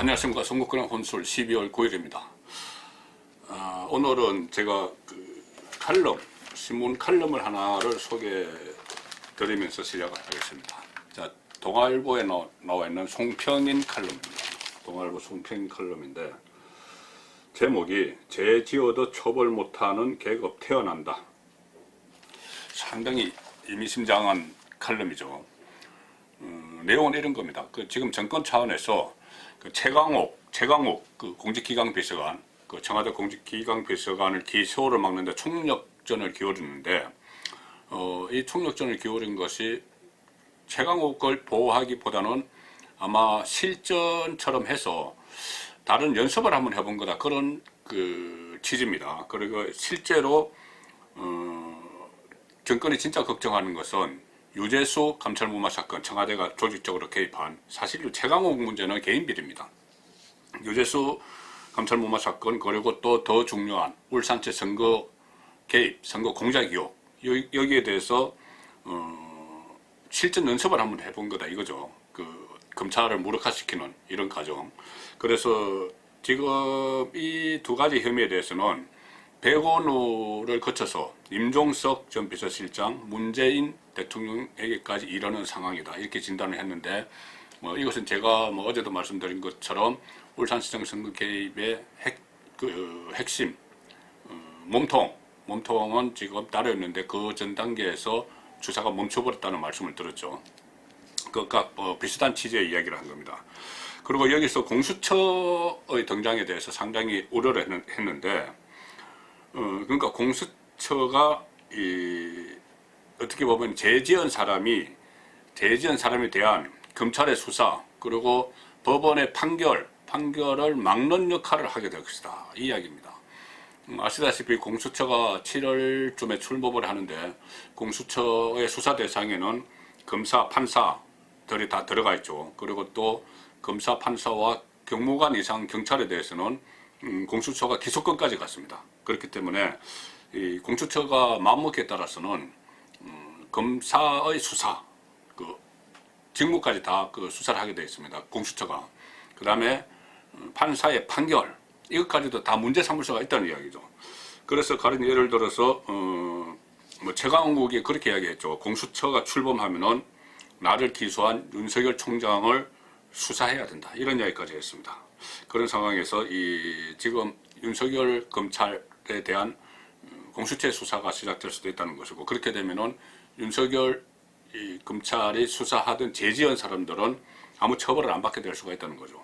안녕하십니까. 송국근의 혼술 12월 9일입니다. 오늘은 제가 신문 칼럼을 하나를 소개해 드리면서 시작을 하겠습니다. 자, 동아일보에 나와 있는 송평인 칼럼입니다. 동아일보 송평인 칼럼인데, 제목이 죄지어도 처벌 못하는 계급 태어난다. 상당히 의미심장한 칼럼이죠. 내용은 이런 겁니다. 지금 정권 차원에서 최강욱 공직기강 비서관, 청와대 공직기강 비서관을 기소를 막는데 총력전을 기울이는데, 이 총력전을 기울인 것이 최강욱을 보호하기보다는 아마 실전처럼 해서 다른 연습을 한번 해본 거다, 그런 취지입니다. 그리고 실제로 정권이 진짜 걱정하는 것은 유재수 감찰무마 사건, 청와대가 조직적으로 개입한, 사실 최강욱 문제는 개인 비리입니다. 유재수 감찰무마 사건, 그리고 또 더 중요한 울산체 선거 개입, 선거 공작 의혹, 여기에 대해서 실전 연습을 한번 해본 거다 이거죠. 검찰을 무력화시키는 이런 과정. 그래서 지금 이 두 가지 혐의에 대해서는 백원우를 거쳐서 임종석 전 비서실장, 문재인 대통령에게까지 이르는 상황이다, 이렇게 진단을 했는데, 이것은 제가 어제도 말씀드린 것처럼 울산시장 선거 개입의 핵심 몸통은 지금 따르였는데, 그 전 단계에서 수사가 멈춰버렸다는 말씀을 들었죠. 그것과 비슷한 취지의 이야기를 한 겁니다. 그리고 여기서 공수처의 등장에 대해서 상당히 우려를 했는데, 그러니까 공수처가 어떻게 보면 죄지은 사람에 대한 검찰의 수사, 그리고 법원의 판결을 막는 역할을 하게 될 것이다, 이 이야기입니다. 아시다시피 공수처가 7월쯤에 출범을 하는데, 공수처의 수사 대상에는 검사, 판사들이 다 들어가 있죠. 그리고 또 검사, 판사와 경무관 이상 경찰에 대해서는 공수처가 기소권까지 갔습니다. 그렇기 때문에 이 공수처가 마음먹기에 따라서는 검사의 수사, 직무까지 다 수사를 하게 되어 있습니다, 공수처가. 그 다음에 판사의 판결, 이것까지도 다 문제 삼을 수가 있다는 이야기죠. 그래서 가령 예를 들어서 최강욱이 그렇게 이야기했죠. 공수처가 출범하면은 나를 기소한 윤석열 총장을 수사해야 된다, 이런 이야기까지 했습니다. 그런 상황에서 지금 윤석열 검찰에 대한 공수처의 수사가 시작될 수도 있다는 것이고, 그렇게 되면은 윤석열 검찰이 수사하던 죄지은 사람들은 아무 처벌을 안 받게 될 수가 있다는 거죠.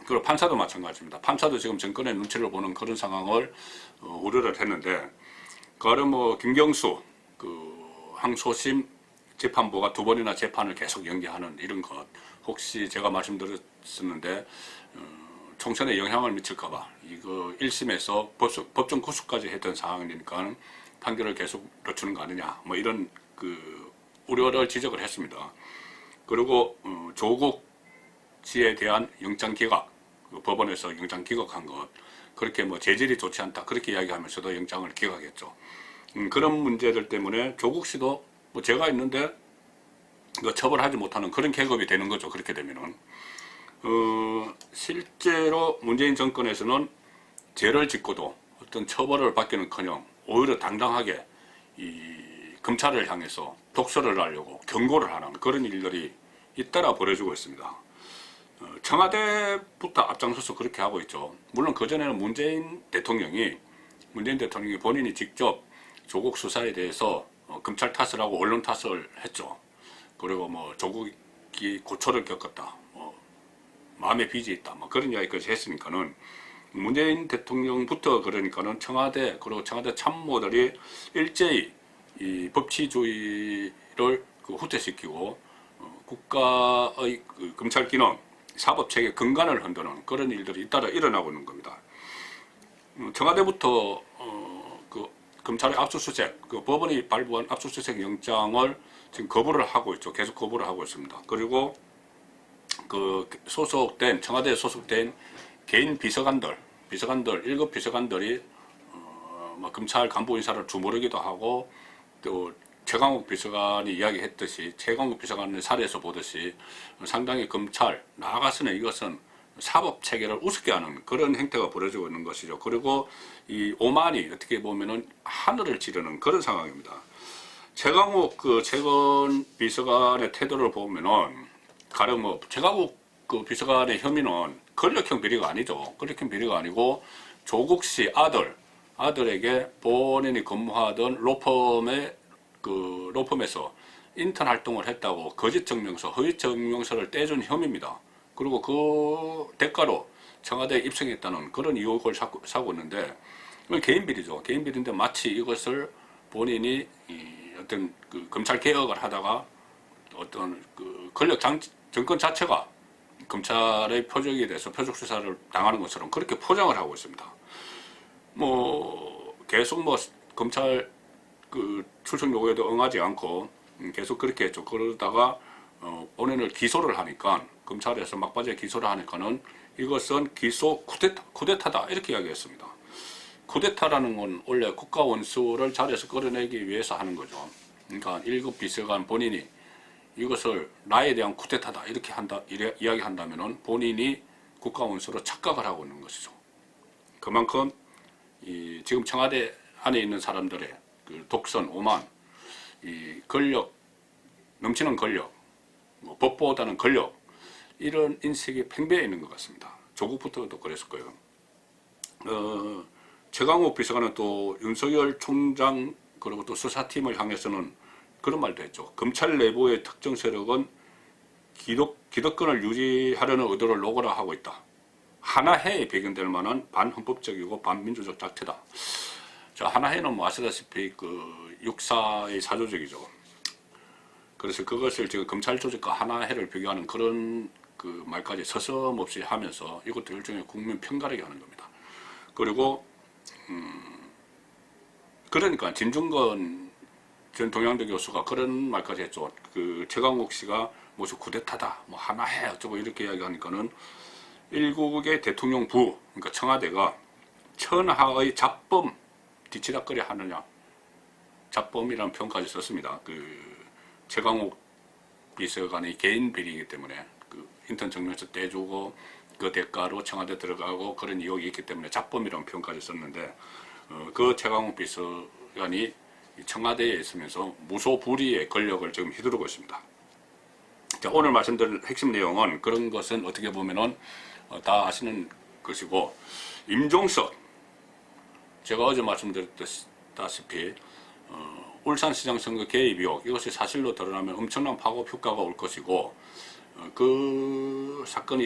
그리고 판사도 마찬가지입니다. 판사도 지금 정권의 눈치를 보는 그런 상황을 우려를 했는데, 그럼 김경수 항소심 재판부가 2번이나 재판을 계속 연기하는 이런 것, 혹시 제가 말씀드렸었는데 총선에 영향을 미칠까봐 이거 1심에서 법정 구속까지 했던 상황이니까 판결을 계속 늦추는 거 아니냐, 이런 우려를 지적을 했습니다. 그리고 조국 씨에 대한 영장 기각, 법원에서 영장 기각한 것, 그렇게 재질이 좋지 않다, 그렇게 이야기하면서도 영장을 기각했죠. 그런 문제들 때문에 조국 씨도 죄가 있는데 처벌하지 못하는 그런 계급이 되는 거죠. 그렇게 되면은 실제로 문재인 정권에서는 죄를 짓고도 어떤 처벌을 받기는커녕 오히려 당당하게 검찰을 향해서 독설을 하려고 경고를 하는 그런 일들이 잇따라 벌어지고 있습니다. 청와대부터 앞장서서 그렇게 하고 있죠. 물론 그전에는 문재인 대통령이 본인이 직접 조국 수사에 대해서 검찰 탓을 하고 언론 탓을 했죠. 그리고 조국이 고초를 겪었다, 마음에 빚이 있다, 그런 이야기까지 했으니까는, 문재인 대통령부터 그러니까는 청와대, 그리고 청와대 참모들이 일제히 이 법치주의를 후퇴시키고 국가의 검찰 기능, 사법체계 근간을 흔드는 그런 일들이 잇따라 일어나고 있는 겁니다. 청와대부터 검찰의 압수수색, 법원이 발부한 압수수색 영장을 지금 거부를 하고 있죠. 계속 거부를 하고 있습니다. 그리고 청와대에 소속된 개인 비서관들 7 비서관들이 검찰 간부 인사를 주무르기도 하고, 또 최강욱 비서관이 이야기했듯이 최강욱 비서관을 사례에서 보듯이 상당히 검찰 나아가서는 이것은 사법 체계를 우습게 하는 그런 행태가 벌어지고 있는 것이죠. 그리고 이 오만이 어떻게 보면은 하늘을 찌르는 그런 상황입니다. 최강욱 그 최근 비서관의 태도를 보면은 가령 뭐 최강욱 그 비서관의 혐의는 권력형 비리가 아니죠. 권력형 비리가 아니고 조국 씨 아들에게 본인이 근무하던 로펌에서 인턴 활동을 했다고 거짓 증명서, 허위 증명서를 떼준 혐의입니다. 그리고 그 대가로 청와대에 입성했다는 그런 의혹을 사고 있는데, 이건 개인 비리죠. 개인 비리인데 마치 이것을 본인이 어떤 그 검찰 개혁을 하다가 어떤 그 권력 정권 자체가 검찰의 표적에 대해서 표적 수사를 당하는 것처럼 그렇게 포장을 하고 있습니다. 뭐 계속 뭐 검찰 그 출석 요구에도 응하지 않고 계속 그렇게 했죠. 그러다가 본인을 기소를 하니까 검찰에서 막바지에 기소를 하니까는 이것은 기소 쿠데타다 이렇게 이야기했습니다. 쿠데타라는 건 원래 국가 원수를 자리에서 끌어내기 위해서 하는 거죠. 그러니까 1급 비서관 본인이 이것을 나에 대한 쿠데타다 이렇게 이야기한다면은 본인이 국가 원수로 착각을 하고 있는 것이죠. 그만큼 지금 청와대 안에 있는 사람들의 그 독선, 오만, 이 권력, 넘치는 권력, 뭐 법보다는 권력, 이런 인식이 팽배해 있는 것 같습니다. 조국부터도 그랬을 거예요. 최강욱 비서관은 또 윤석열 총장 그리고 또 수사팀을 향해서는 그런 말도 했죠. 검찰 내부의 특정 세력은 기득권을 유지하려는 의도를 노골화하고 있다. 하나해에 배경될 만한 반헌법적이고 반민주적 작태다. 자, 하나해는 뭐 아시다시피 그 육사의 사조직이죠. 그래서 그것을 지금 검찰 조직과 하나해를 비교하는 그런 그 말까지 서슴없이 하면서 이것도 일종의 국민 편가르기 하는 겁니다. 그리고 그러니까 진중권 전 동양대 교수가 그런 말까지 했죠. 그 최강욱 씨가 무슨 쿠데타다, 뭐 하나해 어쩌고 이렇게 이야기하니까는 일국의 대통령부, 그러니까 청와대가 천하의 잡범 뒤치다거리 하느냐, 잡범이라는 표현까지 썼습니다. 그 최강욱 비서관의 개인 비리이기 때문에 그 인턴 증명서 떼주고 그 대가로 청와대 들어가고 그런 의혹이 있기 때문에 잡범이라는 표현까지 썼는데, 그 최강욱 비서관이 청와대에 있으면서 무소불위의 권력을 지금 휘두르고 있습니다. 자, 오늘 말씀드릴 핵심 내용은 그런 것은 어떻게 보면은 다 아시는 것이고, 임종석, 제가 어제 말씀드렸다시피 울산시장 선거 개입 의혹, 이것이 사실로 드러나면 엄청난 파급 효과가 올 것이고, 그 사건이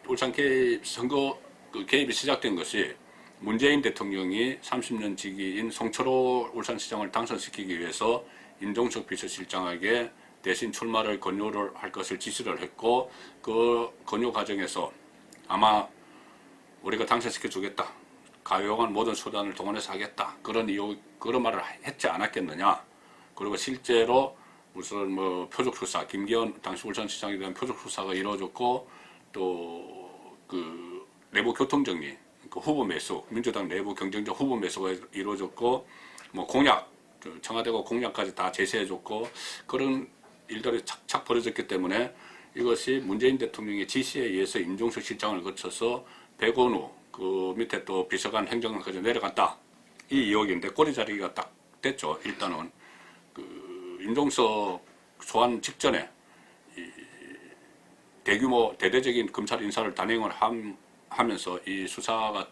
울산 개입 선거 그 개입이 시작된 것이 문재인 대통령이 30년 지기인 송철호 울산시장을 당선시키기 위해서 임종석 비서실장에게 대신 출마를 권유를 할 것을 지시를 했고, 그 권유 과정에서 아마 우리가 당선시켜 주겠다, 가용한 모든 수단을 동원해서 하겠다, 그런 말을 했지 않았겠느냐. 그리고 실제로 무슨 뭐 표적 수사, 김기현 당시 울산시장에 대한 표적 수사가 이루어졌고, 또 그 내부 교통정리, 그 후보 매수, 민주당 내부 경쟁적 후보 매수가 이루어졌고, 뭐 공약, 청와대가 공약까지 다 제시해줬고, 그런 일들이 착착 벌어졌기 때문에 이것이 문재인 대통령의 지시에 의해서 임종석 실장을 거쳐서 백원우, 그 밑에 또 비서관 행정관까지 내려갔다, 이 의혹인데 꼬리자리가 딱 됐죠. 일단은 그 임종석 소환 직전에 대규모 대대적인 검찰 인사를 단행을 하면서 이 수사가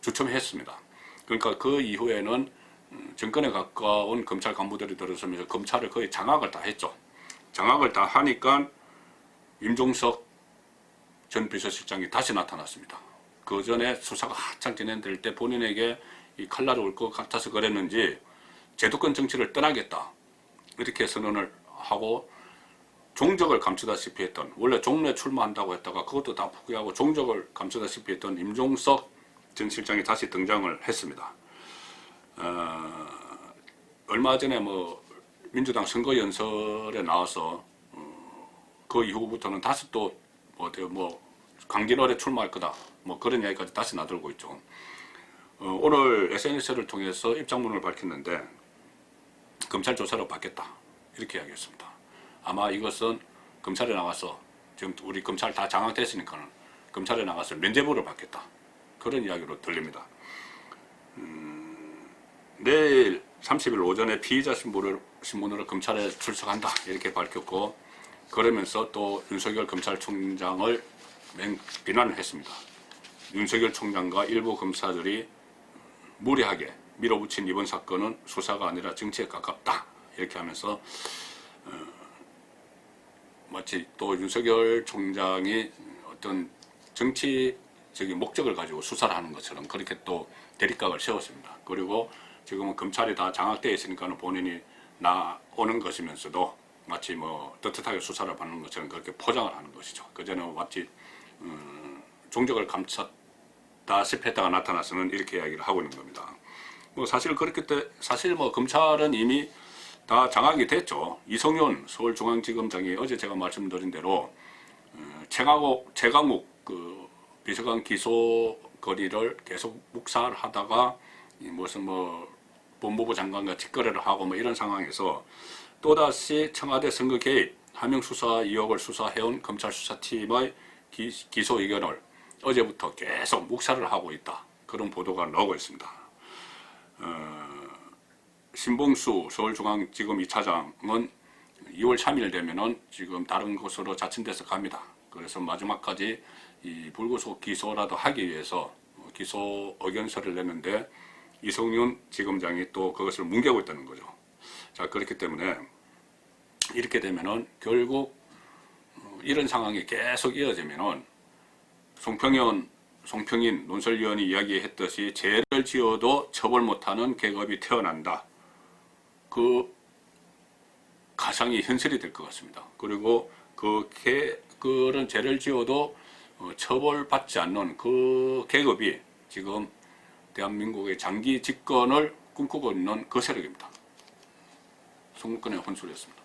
주춤했습니다. 그러니까 그 이후에는 정권에 가까운 검찰 간부들이 들어서면서 검찰을 거의 장악을 다 했죠. 장악을 다 하니까 임종석 전 비서실장이 다시 나타났습니다. 그 전에 수사가 한창 진행될 때 본인에게 이 칼날이 올 것 같아서 그랬는지 제도권 정치를 떠나겠다, 이렇게 선언을 하고 종적을 감추다시피 했던, 원래 종로에 출마한다고 했다가 그것도 다 포기하고 종적을 감추다시피 했던 임종석 전 실장이 다시 등장을 했습니다. 얼마 전에 뭐 민주당 선거연설에 나와서 그 이후부터는 다시 또 뭐 강진월에 출마할 거다, 뭐 그런 이야기까지 다시 나들고 있죠. 오늘 SNS를 통해서 입장문을 밝혔는데 검찰 조사로 받겠다, 이렇게 이야기했습니다. 아마 이것은 검찰에 나와서 지금 우리 검찰 다 장악됐으니까는 검찰에 나가서 면죄부를 받겠다. 그런 이야기로 들립니다. 내일 30일 오전에 피의자 신문으로 검찰에 출석한다 이렇게 밝혔고, 그러면서 또 윤석열 검찰총장을 비난을 했습니다. 윤석열 총장과 일부 검사들이 무리하게 밀어붙인 이번 사건은 수사가 아니라 정치에 가깝다 이렇게 하면서 마치 또 윤석열 총장이 어떤 정치적인 목적을 가지고 수사를 하는 것처럼 그렇게 또 대립각을 세웠습니다. 그리고 지금은 검찰이 다 장악되어 있으니까 본인이 나오는 것이면서도 마치 뭐 떳떳하게 수사를 받는 것처럼 그렇게 포장을 하는 것이죠. 그전에 마치 종적을 감췄다 실패했다가 나타나서는 이렇게 이야기를 하고 있는 겁니다. 뭐 사실 그렇기 때문에 사실 뭐 검찰은 이미 다 장악이 됐죠. 이성윤 서울중앙지검장이 어제 제가 말씀드린 대로 최강욱 그 비서관 기소 거리를 계속 묵살을 하다가 무슨 뭐 법무부 장관과 직거래를 하고 뭐 이런 상황에서 또다시 청와대 선거 개입, 하명 수사 의혹을 수사해온 검찰 수사팀의 기소 의견을 어제부터 계속 묵살을 하고 있다. 그런 보도가 나오고 있습니다. 신봉수 서울중앙지검 2차장은 2월 3일 되면은 지금 다른 곳으로 자천돼서 갑니다. 그래서 마지막까지 이 불구속 기소라도 하기 위해서 기소 의견서를 냈는데 이성윤 지검장이 또 그것을 뭉개고 있다는 거죠. 자, 그렇기 때문에 이렇게 되면은 결국 이런 상황이 계속 이어지면은 송평인 논설위원이 이야기했듯이 죄를 지어도 처벌 못하는 계급이 태어난다. 그 가상이 현실이 될 것 같습니다. 그리고 그런 죄를 지어도 처벌받지 않는 그 계급이 지금 대한민국의 장기 집권을 꿈꾸고 있는 그 세력입니다. 송근의 혼술이었습니다.